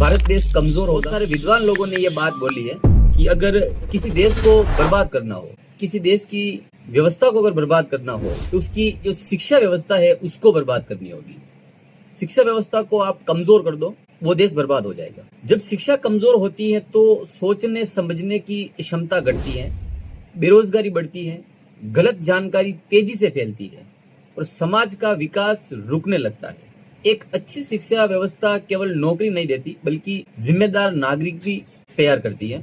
भारत देश कमजोर होगा। सारे विद्वान लोगों ने ये बात बोली है कि अगर किसी देश को बर्बाद करना हो, किसी देश की व्यवस्था को अगर बर्बाद करना हो, तो उसकी जो शिक्षा व्यवस्था है उसको बर्बाद करनी होगी। शिक्षा व्यवस्था को आप कमजोर कर दो, वो देश बर्बाद हो जाएगा। जब शिक्षा कमजोर होती है तो सोचने समझने की क्षमता घटती है, बेरोजगारी बढ़ती है, गलत जानकारी तेजी से फैलती है और समाज का विकास रुकने लगता है। एक अच्छी शिक्षा व्यवस्था केवल नौकरी नहीं देती, बल्कि जिम्मेदार नागरिक भी तैयार करती है।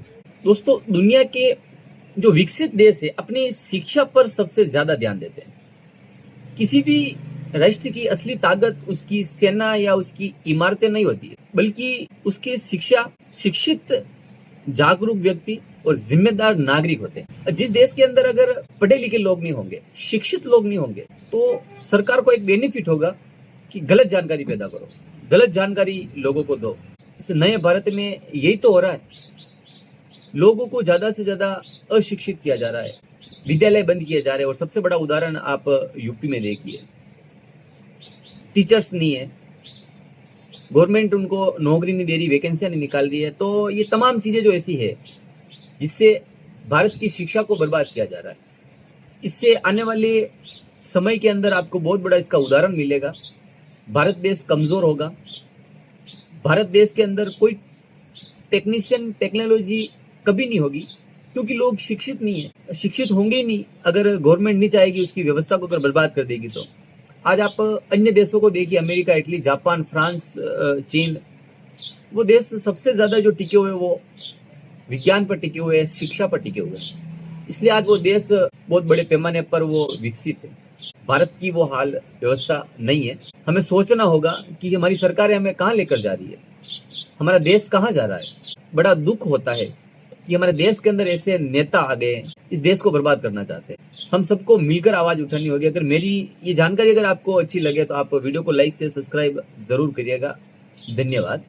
दोस्तों, दुनिया के जो विकसित देश है अपनी शिक्षा पर सबसे ज्यादा ध्यान देते हैं। किसी भी राष्ट्र की असली ताकत उसकी सेना या उसकी इमारतें नहीं होती है, बल्कि उसकी शिक्षा, शिक्षित जागरूक व्यक्ति और जिम्मेदार नागरिक होते हैं। जिस देश के अंदर अगर पढ़े लिखे लोग नहीं होंगे, शिक्षित लोग नहीं होंगे, तो सरकार को एक बेनिफिट होगा कि गलत जानकारी पैदा करो, गलत जानकारी लोगों को दो। इस नए भारत में यही तो हो रहा है। लोगों को ज्यादा से ज्यादा अशिक्षित किया जा रहा है, विद्यालय बंद किए जा रहे हैं। और सबसे बड़ा उदाहरण आप यूपी में देखिए, टीचर्स नहीं है, गवर्नमेंट उनको नौकरी नहीं दे रही, वैकेंसियां नहीं निकाल रही है। तो ये तमाम चीजें जो ऐसी है जिससे भारत की शिक्षा को बर्बाद किया जा रहा है। इससे आने वाले समय के अंदर आपको बहुत बड़ा इसका उदाहरण मिलेगा। भारत देश कमजोर होगा। भारत देश के अंदर कोई टेक्नीशियन, टेक्नोलॉजी कभी नहीं होगी, क्योंकि लोग शिक्षित नहीं है, शिक्षित होंगे ही नहीं। अगर गवर्नमेंट नहीं चाहेगी, उसकी व्यवस्था को अगर बर्बाद कर देगी तो आज आप अन्य देशों को देखिए, अमेरिका, इटली, जापान, फ्रांस, चीन, वो देश सबसे ज्यादा जो टिके हुए वो विज्ञान पर टिके हुए हैं, शिक्षा पर टिके हुए हैं। इसलिए आज वो देश बहुत बड़े पैमाने पर वो विकसित है। भारत की वो हाल व्यवस्था नहीं है। हमें सोचना होगा कि हमारी सरकारें हमें कहाँ लेकर जा रही है, हमारा देश कहाँ जा रहा है। बड़ा दुख होता है कि हमारे देश के अंदर ऐसे नेता आ गए, इस देश को बर्बाद करना चाहते हैं। हम सबको मिलकर आवाज उठानी होगी। अगर मेरी ये जानकारी अगर आपको अच्छी लगे तो आप वीडियो को लाइक से सब्सक्राइब जरूर करिएगा। धन्यवाद।